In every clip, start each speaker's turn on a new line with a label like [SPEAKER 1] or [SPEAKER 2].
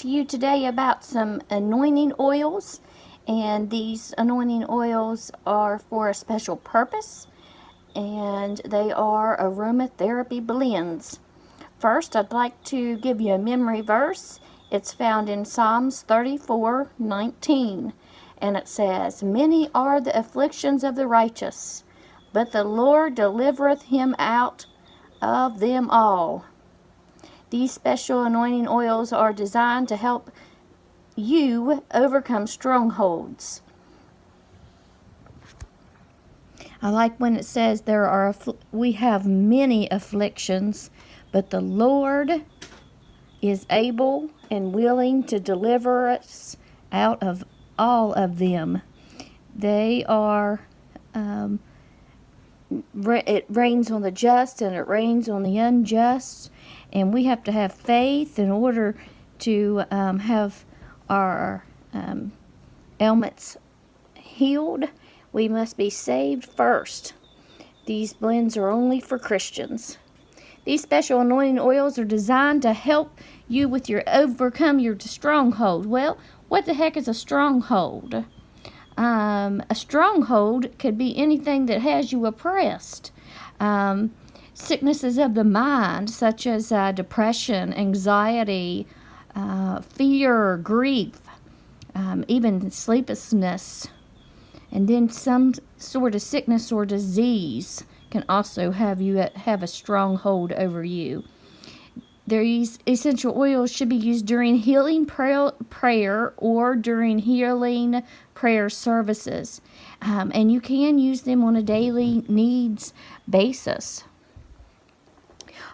[SPEAKER 1] to you today about some anointing oils, and these anointing oils are for a special purpose, and they are aromatherapy blends. First, I'd like to give you a memory verse. It's found in Psalms 34:19, and it says, "Many are the afflictions of the righteous, but the Lord delivereth him out of them all." These special anointing oils are designed to help you overcome strongholds. I like when it says we have many afflictions, but the Lord is able and willing to deliver us out of all of them. They are, it rains on the just and it rains on the unjust, and we have to have faith in order to have our ailments healed. We must be saved first. These blends are only for Christians. These special anointing oils are designed to help you with overcome your stronghold. Well, what the heck is a stronghold? A stronghold could be anything that has you oppressed. Sicknesses of the mind, such as depression, anxiety, fear, grief, even sleeplessness. And then some sort of sickness or disease can also have a stronghold over you. These essential oils should be used during healing prayer or during healing prayer services. And you can use them on a daily needs basis.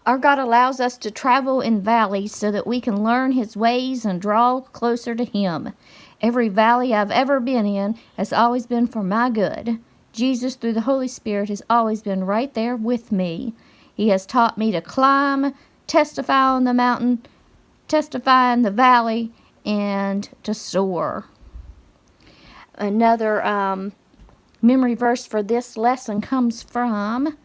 [SPEAKER 1] Our God allows us to travel in valleys so that we can learn His ways and draw closer to Him. Every valley I've ever been in has always been for my good. Jesus, through the Holy Spirit, has always been right there with me. He has taught me to climb, testify on the mountain, testify in the valley, and to soar. Another memory verse for this lesson comes from,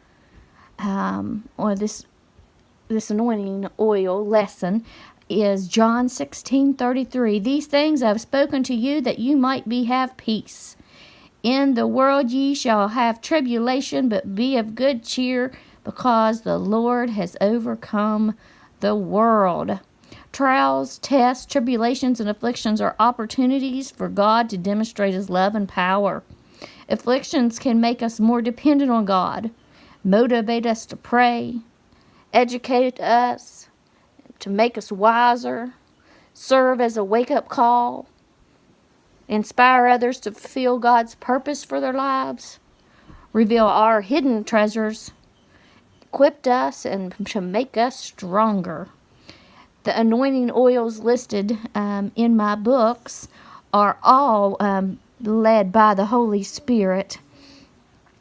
[SPEAKER 1] this anointing oil lesson, is John 16:33. "These things I have spoken to you, that you might have peace. In the world ye shall have tribulation, but be of good cheer, because the Lord has overcome the world." Trials, tests, tribulations, and afflictions are opportunities for God to demonstrate His love and power. Afflictions can make us more dependent on God, motivate us to pray, educate us, to make us wiser, serve as a wake-up call, inspire others to fulfill God's purpose for their lives, reveal our hidden treasures, equip us, and to make us stronger. The anointing oils listed in my books are all led by the Holy Spirit.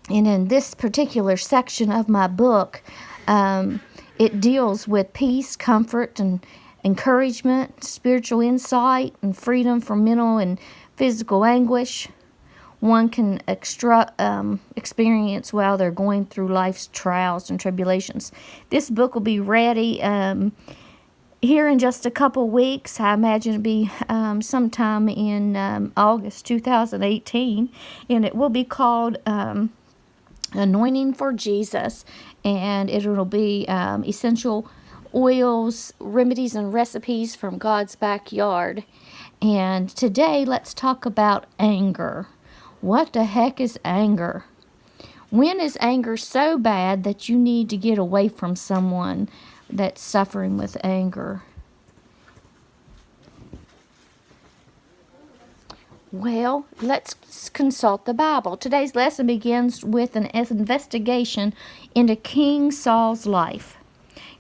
[SPEAKER 1] And in this particular section of my book, it deals with peace, comfort, and encouragement, spiritual insight, and freedom from mental and physical anguish one can experience while they're going through life's trials and tribulations. This book will be ready here in just a couple weeks. I imagine it'll be sometime in August 2018, and it will be called Anointing for Jesus, and it'll be essential oils, remedies, and recipes from God's backyard. And today, let's talk about anger. What the heck is anger? When is anger so bad that you need to get away from someone that's suffering with anger? Well, let's consult the Bible. Today's lesson begins with an investigation into King Saul's life.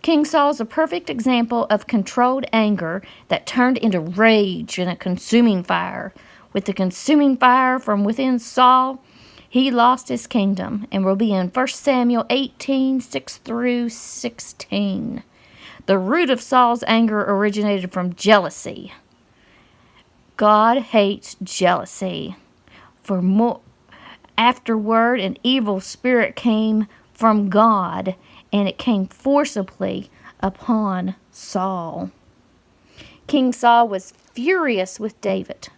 [SPEAKER 1] King Saul is a perfect example of controlled anger that turned into rage in a consuming fire. With the consuming fire from within Saul, he lost his kingdom, and will be in 1 Samuel 18:6-16. The root of Saul's anger originated from jealousy. God hates jealousy. Afterward, an evil spirit came from God, and it came forcibly upon Saul. King Saul was furious with David,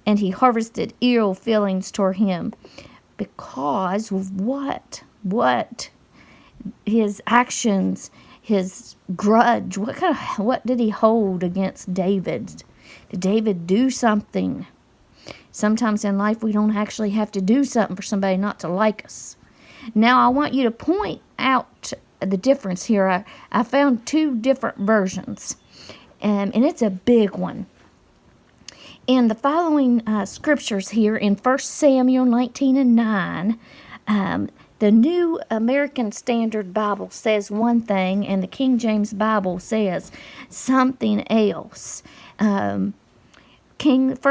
[SPEAKER 1] and he harvested ill feelings toward him because of what his actions, his grudge. What did he hold against David? Did David do something? Sometimes in life we don't actually have to do something for somebody not to like us. Now I want you to point out the difference here. I found two different versions, and it's a big one. In the following scriptures here in 1 Samuel 19:9, the New American Standard Bible says one thing, and the King James Bible says something else. 1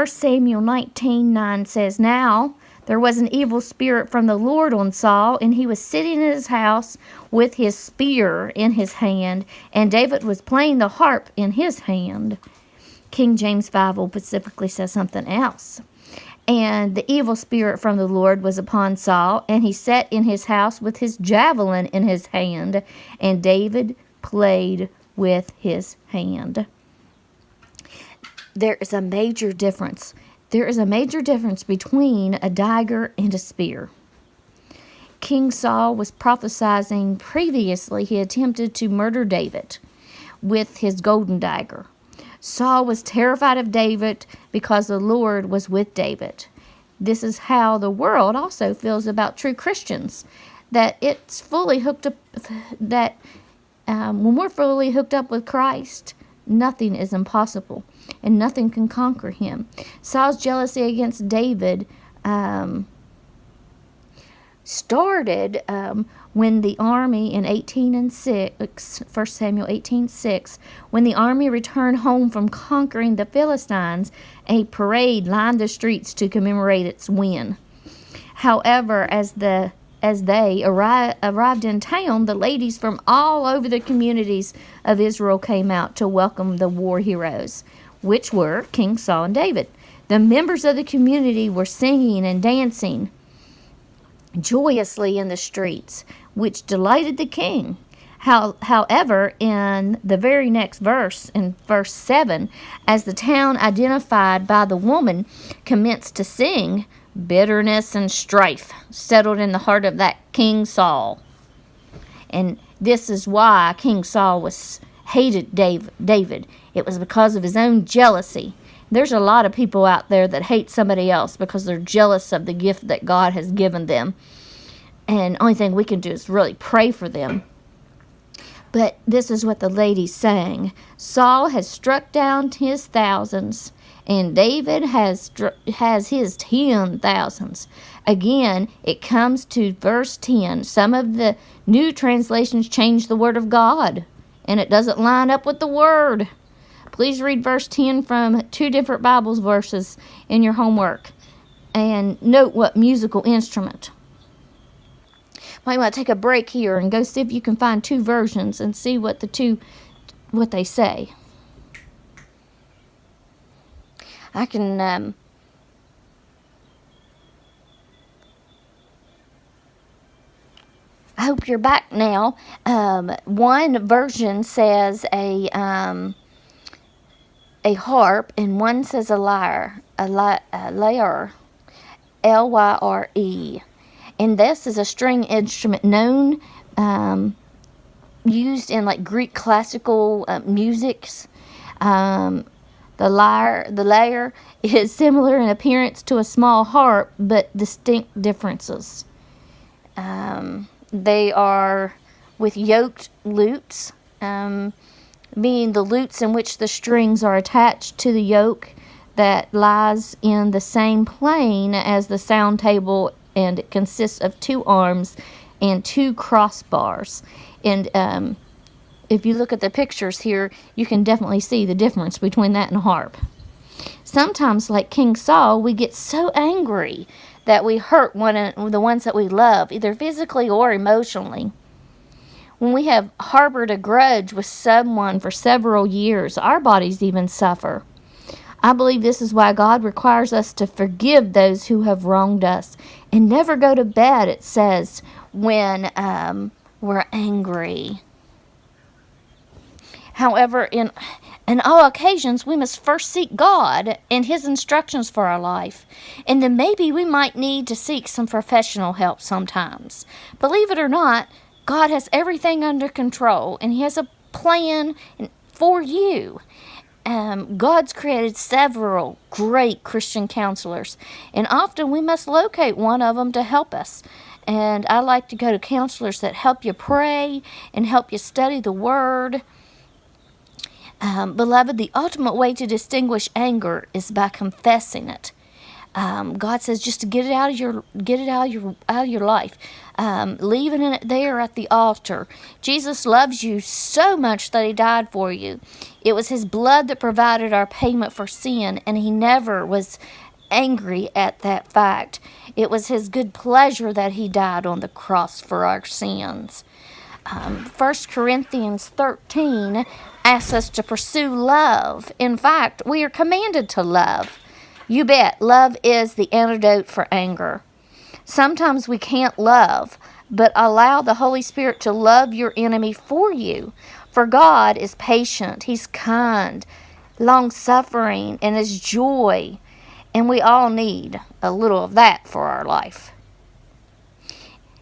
[SPEAKER 1] Samuel 19:9 says, "Now there was an evil spirit from the Lord on Saul, and he was sitting in his house with his spear in his hand, and David was playing the harp in his hand." King James Bible specifically says something else. "And the evil spirit from the Lord was upon Saul, and he sat in his house with his javelin in his hand, and David played with his hand." There is a major difference. There is a major difference between a dagger and a spear. King Saul was prophesying previously. He attempted to murder David with his golden dagger. Saul was terrified of David because the Lord was with David. This is how the world also feels about true Christians, that it's fully hooked up, that when we're fully hooked up with Christ, nothing is impossible and nothing can conquer him. Saul's jealousy against David started when the army in 1 Samuel 18:6, when the army returned home from conquering the Philistines, a parade lined the streets to commemorate its win. However, as they arrived in town, the ladies from all over the communities of Israel came out to welcome the war heroes, which were King Saul and David. The members of the community were singing and dancing joyously in the streets, which delighted the king. However, in the very next verse, in verse 7, as the town identified by the woman commenced to sing, bitterness and strife settled in the heart of that King Saul. And this is why King Saul hated David. It was because of his own jealousy. There's a lot of people out there that hate somebody else because they're jealous of the gift that God has given them. And the only thing we can do is really pray for them. But this is what the lady sang. Saul has struck down his thousands, and David has his 10,000s. Again, it comes to verse 10. Some of the new translations change the word of God, and it doesn't line up with the word. Please read verse 10 from two different Bible verses in your homework, and note what musical instrument. Might want to take a break here and go see if you can find two versions and see what they say. I can I hope you're back now. One version says a harp, and one says a lyre, lyre, Lyre. And this is a string instrument known, used in like Greek classical musics. The lyre is similar in appearance to a small harp, but distinct differences. They are with yoked lutes, meaning the lutes in which the strings are attached to the yoke that lies in the same plane as the sound table, and it consists of 2 arms and 2 crossbars. And if you look at the pictures here, you can definitely see the difference between that and a harp. Sometimes, like King Saul, we get so angry that we hurt the ones that we love, either physically or emotionally. When we have harbored a grudge with someone for several years, our bodies even suffer. I believe this is why God requires us to forgive those who have wronged us and never go to bed, it says, when we're angry. However, in all occasions, we must first seek God and His instructions for our life. And then maybe we might need to seek some professional help sometimes. Believe it or not, God has everything under control, and He has a plan for you. God's created several great Christian counselors, and often we must locate one of them to help us. And I like to go to counselors that help you pray and help you study the Word. Beloved, the ultimate way to distinguish anger is by confessing it. God says just to get it out of your life, leaving it there at the altar. Jesus loves you so much that He died for you. It was His blood that provided our payment for sin, and He never was angry at that fact. It was His good pleasure that He died on the cross for our sins. 1 Corinthians 13 asks us to pursue love. In fact, we are commanded to love. You bet, love is the antidote for anger. Sometimes we can't love, but allow the Holy Spirit to love your enemy for you. For God is patient, He's kind, long-suffering, and is joy. And we all need a little of that for our life.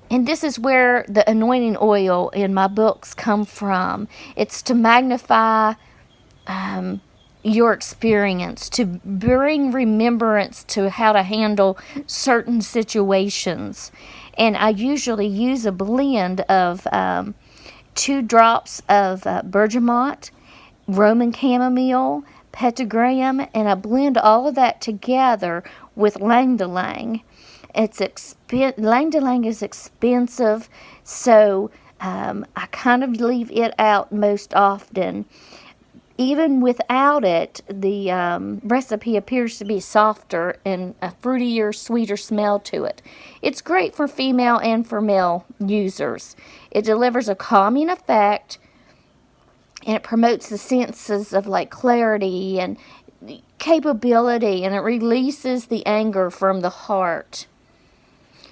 [SPEAKER 1] And this is where the anointing oil in my books come from. It's to magnify your experience, to bring remembrance to how to handle certain situations. And I usually use a blend of 2 drops of bergamot, Roman chamomile, pentagram, and I blend all of that together with ylang-ylang. Ylang-ylang is expensive, so I kind of leave it out most often. Even without it, the recipe appears to be softer and a fruitier, sweeter smell to it. It's great for female and for male users. It delivers a calming effect, and it promotes the senses of like clarity and capability, and it releases the anger from the heart.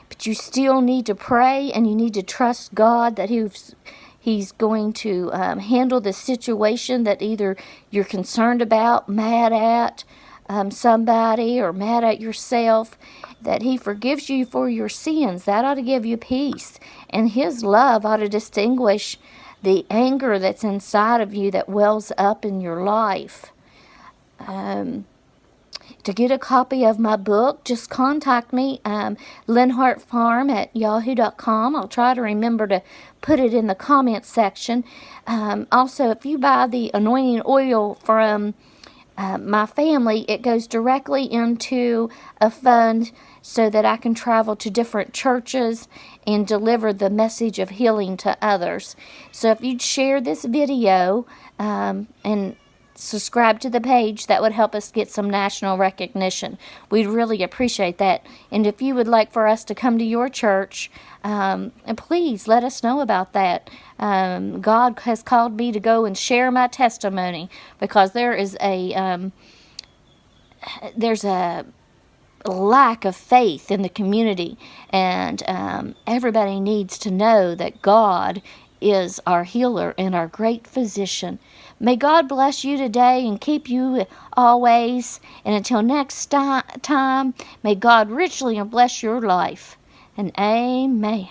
[SPEAKER 1] But you still need to pray, and you need to trust God that He's going to handle the situation that either you're concerned about, mad at somebody, or mad at yourself, that He forgives you for your sins. That ought to give you peace. And His love ought to distinguish the anger that's inside of you that wells up in your life. To get a copy of my book, just contact me, linhartfarm@yahoo.com. I'll try to remember to put it in the comments section. Also, if you buy the anointing oil from my family, it goes directly into a fund so that I can travel to different churches and deliver the message of healing to others. So if you'd share this video and subscribe to the page, that would help us get some national recognition. We'd really appreciate that. And if you would like for us to come to your church, please let us know about that. God has called me to go and share my testimony, because there's a lack of faith in the community, and everybody needs to know that God is our healer and our great physician. May God bless you today and keep you always. And until next time, may God richly bless your life. And amen.